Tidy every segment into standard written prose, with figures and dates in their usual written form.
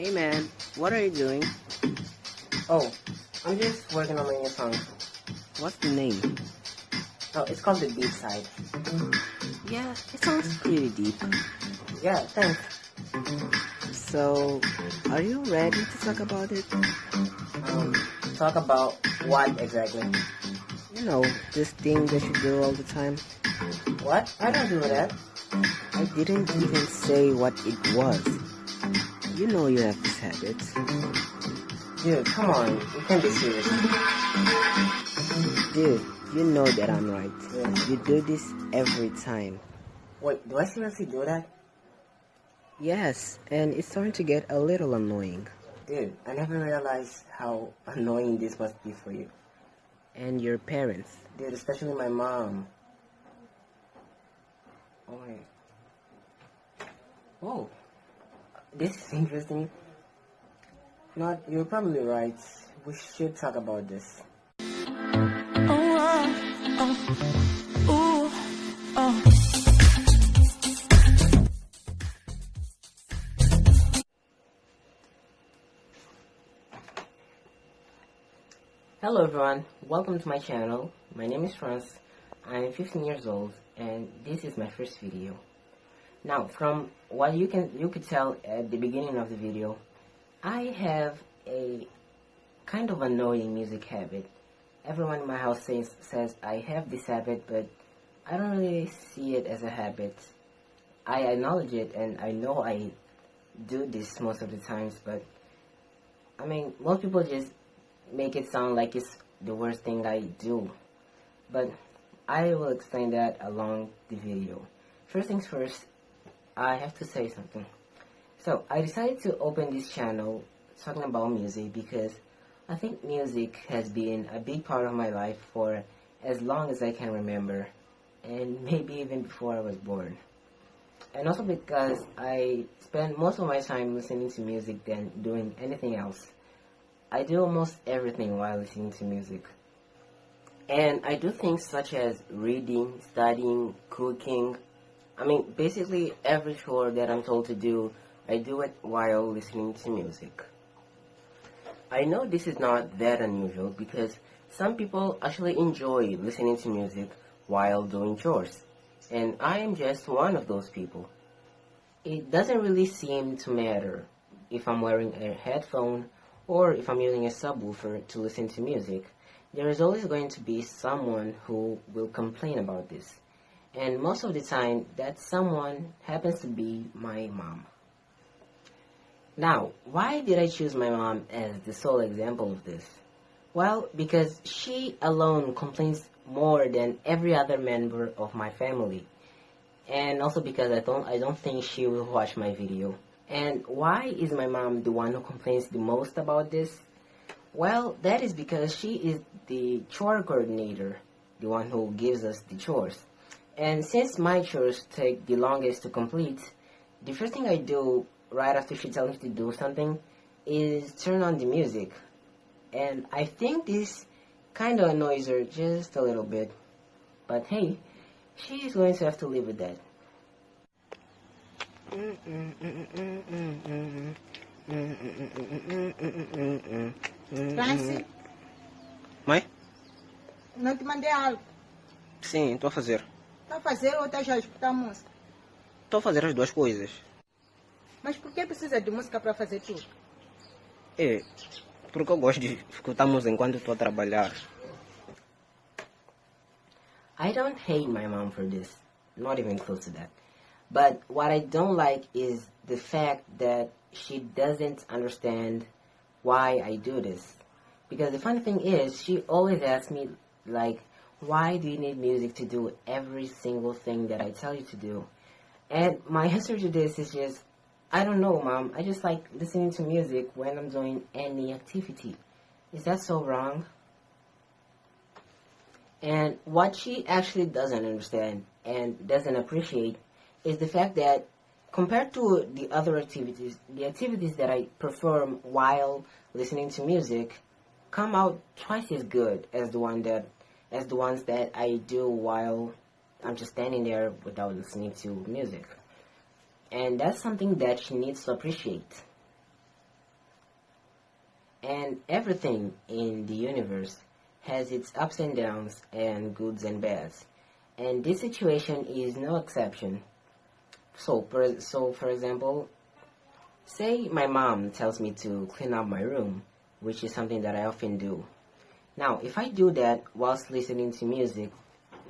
Hey man, what are you doing? Oh, I'm just working on my new song. What's the name? Oh, it's called The Deep Side. Yeah, it sounds pretty deep. Yeah, thanks. So, are you ready to talk about it? Talk about what exactly? You know, this thing that you do all the time. What? I don't do that. I didn't even say what it was. You know you have this habit. Dude, come on. You can't be serious. Dude, you know that I'm right. You do this every time. Wait, do I seriously do that? Yes, and it's starting to get a little annoying. Dude, I never realized how annoying this must be for you. And your parents. Dude, especially my mom. Oh, wait. Whoa. This is interesting. Not, you're probably right. We should talk about this. Hello everyone, welcome to my channel. My name is Franz. I'm 15 years old and this is my first video. Now, from what you could tell at the beginning of the video, I have a kind of annoying music habit. Everyone in my house says I have this habit, but I don't really see it as a habit. I acknowledge it and I know I do this most of the times, but I mean, most people just make it sound like it's the worst thing I do. But I will explain that along the video. First things first, I have to say something. So, I decided to open this channel talking about music because I think music has been a big part of my life for as long as I can remember, and maybe even before I was born. And also because I spend most of my time listening to music than doing anything else. I do almost everything while listening to music. And I do things such as reading, studying, cooking. I mean, basically every chore that I'm told to do, I do it while listening to music. I know this is not that unusual because some people actually enjoy listening to music while doing chores. And I am just one of those people. It doesn't really seem to matter if I'm wearing a headphone or if I'm using a subwoofer to listen to music. There is always going to be someone who will complain about this. And most of the time, that someone happens to be my mom. Now, why did I choose my mom as the sole example of this? Well, because she alone complains more than every other member of my family. And also because I don't think she will watch my video. And why is my mom the one who complains the most about this? Well, that is because she is the chore coordinator, the one who gives us the chores. And since my chores take the longest to complete, the first thing I do right after she tells me to do something is turn on the music. And I think this kind of annoys her just a little bit. But hey, she's going to have to live with that. Francis, Mãe? não te mandei algo. Sim, estou a fazer. Está a fazer ou está já a escutar música? Estou a fazer as duas coisas. Mas por que precisa de música para fazer tudo? É, porque eu gosto de escutar música enquanto estou a trabalhar. I don't hate my mom for this, not even close to that. But what I don't like is the fact that she doesn't understand why I do this. Because the funny thing is, she always asks me, like, why do you need music to do every single thing that I tell you to do? And my answer to this is just, I don't know, Mom. I just like listening to music when I'm doing any activity. Is that so wrong? And what she actually doesn't understand and doesn't appreciate is the fact that compared to the other activities, the activities that I perform while listening to music come out twice as good as the ones that I do while I'm just standing there without listening to music. And that's something that she needs to appreciate. And everything in the universe has its ups and downs and goods and bads. And this situation is no exception. For example, say my mom tells me to clean up my room, which is something that I often do. Now, if I do that whilst listening to music,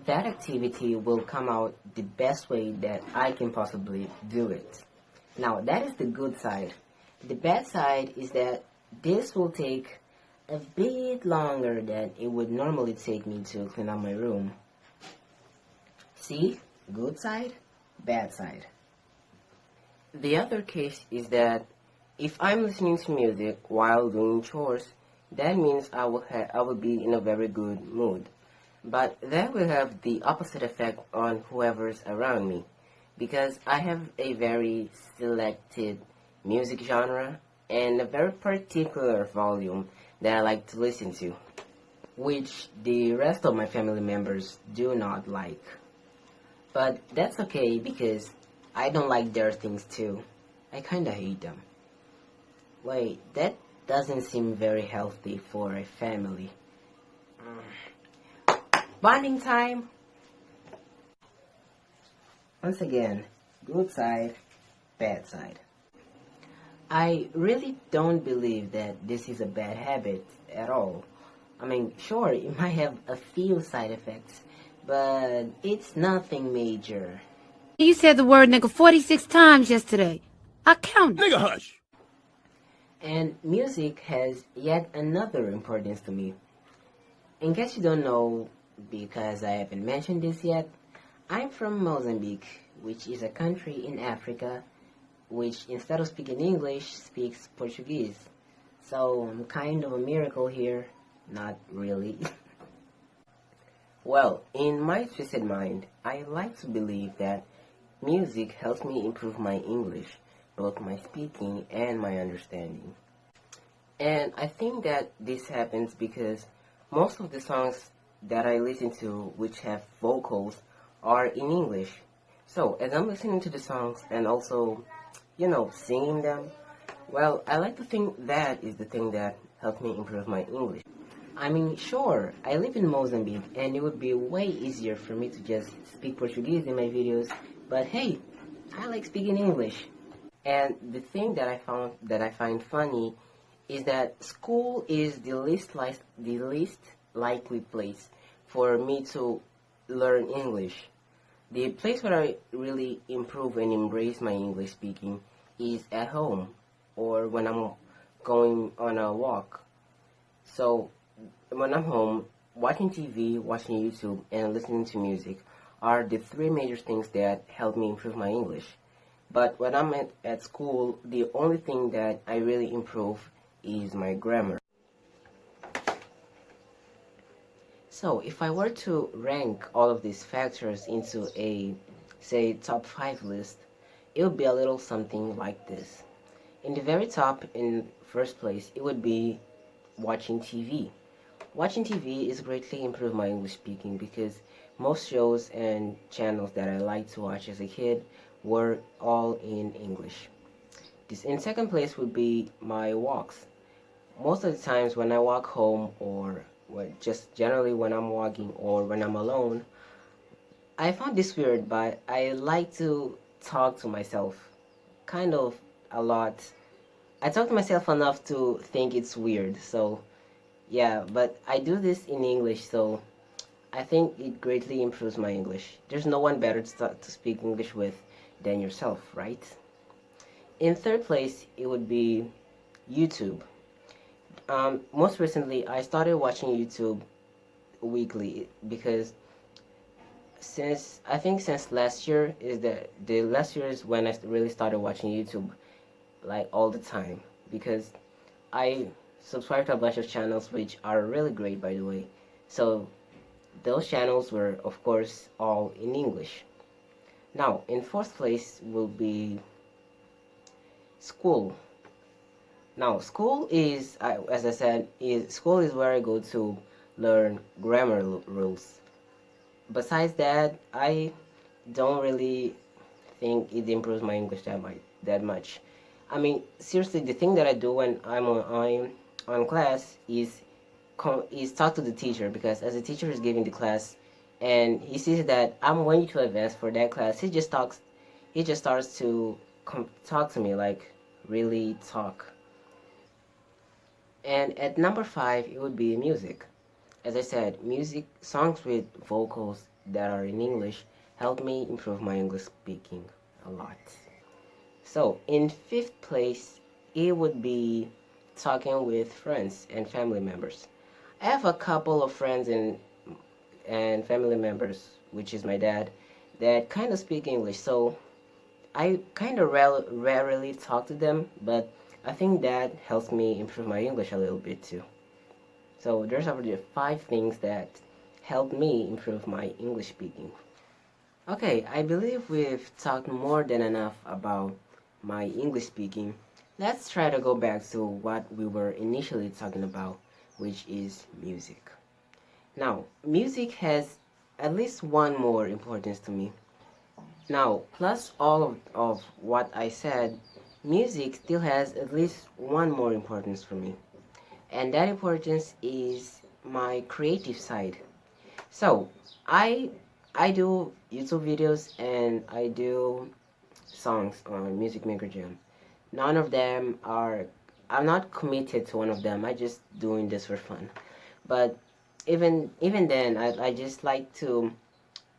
that activity will come out the best way that I can possibly do it. Now, that is the good side. The bad side is that this will take a bit longer than it would normally take me to clean up my room. See? Good side, bad side. The other case is that if I'm listening to music while doing chores, that means I will be in a very good mood. But that will have the opposite effect on whoever's around me, because I have a very selected music genre and a very particular volume that I like to listen to, which the rest of my family members do not like. But that's okay because I don't like their things too. I kinda hate them. Wait, that doesn't seem very healthy for a family. Bonding time! Once again, good side, bad side. I really don't believe that this is a bad habit at all. I mean, sure, it might have a few side effects, but it's nothing major. You said the word nigga 46 times yesterday. I counted. Nigga, hush! And music has yet another importance to me. In case you don't know, because I haven't mentioned this yet, I'm from Mozambique, which is a country in Africa, which instead of speaking English, speaks Portuguese. So I'm kind of a miracle here. Not really. Well, in my twisted mind, I like to believe that music helps me improve my English, both my speaking and my understanding. And I think that this happens because most of the songs that I listen to which have vocals are in English. So as I'm listening to the songs and also, singing them, well, I like to think that is the thing that helps me improve my English. I mean, sure, I live in Mozambique and it would be way easier for me to just speak Portuguese in my videos, but hey, I like speaking English. And the thing that I find funny is that school is the least likely place for me to learn English. The place where I really improve and embrace my English speaking is at home or when I'm going on a walk. So when I'm home, watching TV, watching YouTube, and listening to music are the three major things that help me improve my English. But when I'm at school, the only thing that I really improve is my grammar. So if I were to rank all of these factors into a, say, top 5 list, it would be a little something like this. In the very top, in first place, it would be watching TV. Watching TV is greatly improved my English speaking because most shows and channels that I liked to watch as a kid were all in English. In second place would be my walks. Most of the times when I walk home or just generally when I'm walking or when I'm alone, I found this weird, but I like to talk to myself kind of a lot. I talk to myself enough to think it's weird, so yeah, but I do this in English, so I think it greatly improves my English. There's no one better to speak English with than yourself, right? In third place, it would be YouTube. Most recently, I started watching YouTube weekly because since last year is the last year is when I really started watching YouTube like all the time because I subscribe to a bunch of channels which are really great, by the way. So those channels were of course all in English. Now in fourth place will be school. Now school is, as I said, school is where I go to learn grammar rules. Besides that, I don't really think it improves my English that much. I mean, seriously, the thing that I do when I'm on class is talk to the teacher, because as the teacher is giving the class and he sees that I'm going to advance for that class, he just starts to talk to me, like really talk. And at number 5, it would be music. As I said, music, songs with vocals that are in English help me improve my English speaking a lot. So in 5th place, it would be talking with friends and family members. I have a couple of friends and family members, which is my dad, that kind of speak English, so I kind of rarely talk to them, but I think that helps me improve my English a little bit too. So there's already 5 things that help me improve my English speaking. Okay, I believe we've talked more than enough about my English speaking. Let's try to go back to what we were initially talking about, which is music. Now, music has at least one more importance to me. Now, plus all of what I said, music still has at least one more importance for me. And that importance is my creative side. So, I do YouTube videos and I do songs on Music Maker Jam. None of them are, I'm not committed to one of them. I just doing this for fun. But even then, I just like to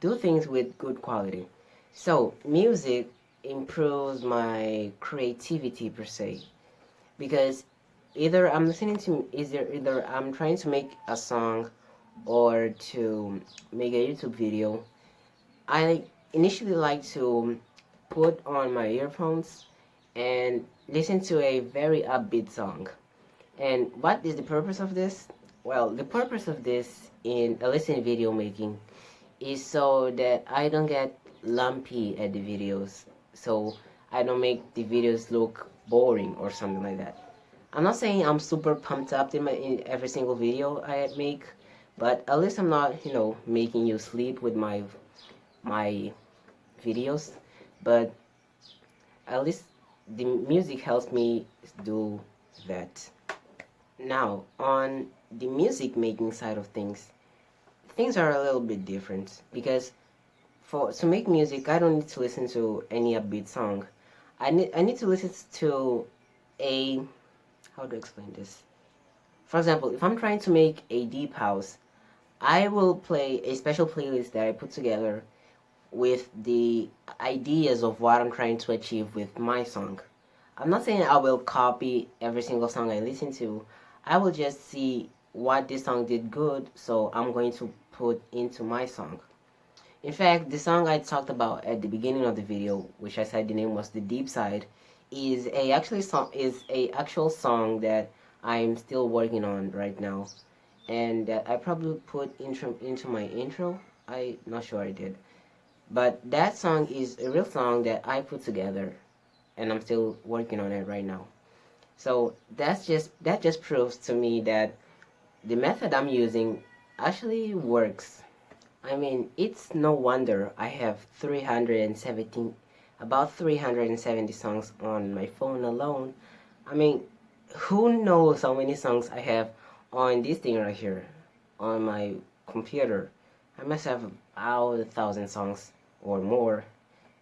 do things with good quality. So music improves my creativity per se, because either I'm trying to make a song or to make a YouTube video. I initially like to put on my earphones and listen to a very upbeat song. And what is the purpose of this? Well, the purpose of this in a listening video making is so that I don't get lumpy at the videos, so I don't make the videos look boring or something like that. I'm not saying I'm super pumped up in every single video I make, but at least I'm not, making you sleep with my videos. But at least the music helps me do that. Now, on the music making side of things are a little bit different, because to make music, I don't need to listen to any upbeat song. I need to listen to a, how to explain this? For example, if I'm trying to make a deep house, I will play a special playlist that I put together with the ideas of what I'm trying to achieve with my song. I'm not saying I will copy every single song I listen to. I will just see what this song did good, so I'm going to put into my song. In fact, the song I talked about at the beginning of the video, which I said the name was The Deep Side, is a actual song that I'm still working on right now, and that I probably put into my intro. I'm not sure I did, but that song is a real song that I put together, and I'm still working on it right now. So that just proves to me that the method I'm using actually works. I mean, it's no wonder I have about 370 songs on my phone alone. I mean, who knows how many songs I have on this thing right here, on my computer. I must have about 1,000 songs or more.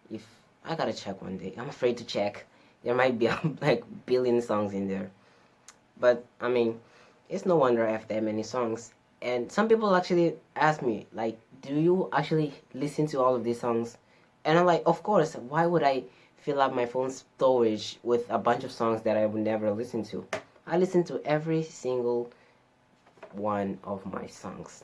If I gotta check one day. I'm afraid to check. There might be like billion songs in there. But I mean, it's no wonder I have that many songs. And some people actually ask me, like, do you actually listen to all of these songs? And I'm like, of course. Why would I fill up my phone storage with a bunch of songs that I would never listen to? I listen to every single one of my songs.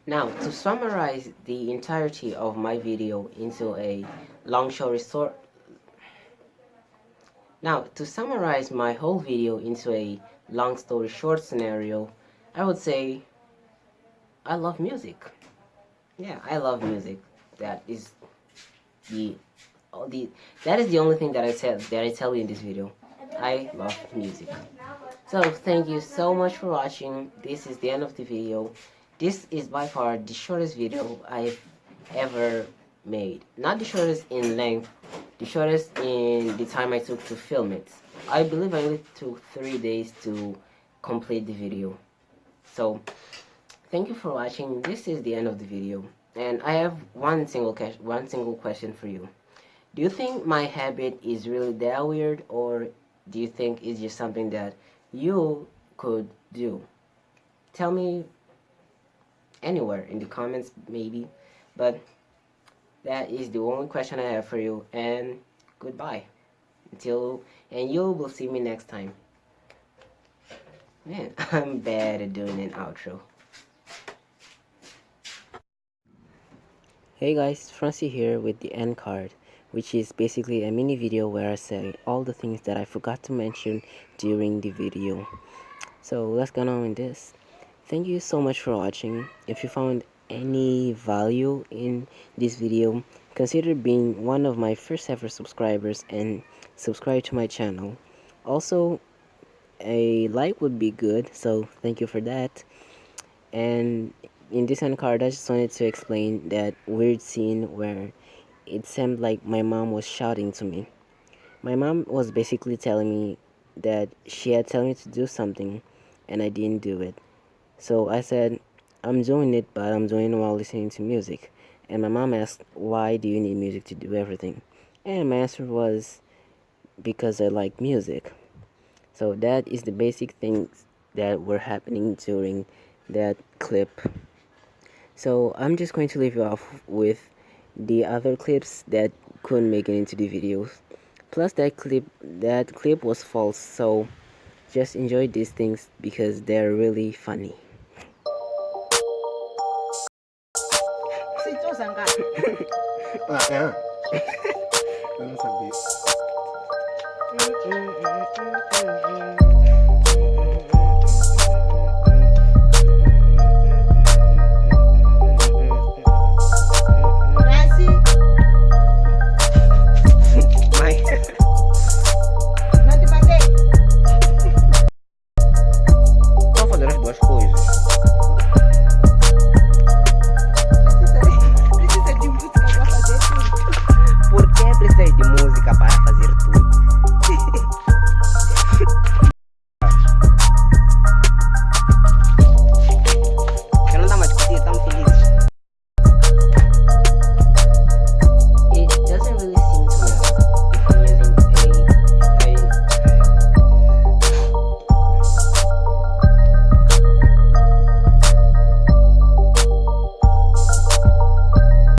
Now, to summarize the entirety of my video into a long story short, to summarize my whole video into a long story short scenario, I would say I love music. Yeah, I love music. That is the only thing that I tell you in this video. I love music. So thank you so much for watching. This is the end of the video. This is by far the shortest video I've ever made. Not the shortest in length, the shortest in the time I took to film it. I believe I only took 3 days to complete the video. So thank you for watching. This is the end of the video, and I have one single question for you. Do you think my habit is really that weird, or do you think it's just something that you could do? Tell me anywhere in the comments maybe, but that is the only question I have for you, and goodbye and you will see me next time. Man, I'm bad at doing an outro. Hey guys, Francie here with the end card, which is basically a mini video where I say all the things that I forgot to mention during the video. So let's get on with this. Thank you so much for watching. If you found any value in this video, consider being one of my first ever subscribers and subscribe to my channel. Also, a like would be good, so thank you for that. And in this end card, I just wanted to explain that weird scene where it seemed like my mom was shouting to me. My mom was basically telling me that she had told me to do something and I didn't do it. So I said, I'm doing it, but I'm doing it while listening to music. And my mom asked, why do you need music to do everything? And my answer was, because I like music. So that is the basic things that were happening during that clip. So I'm just going to leave you off with the other clips that couldn't make it into the videos. Plus that clip was false, so just enjoy these things because they're really funny. Yeah. That was a bit.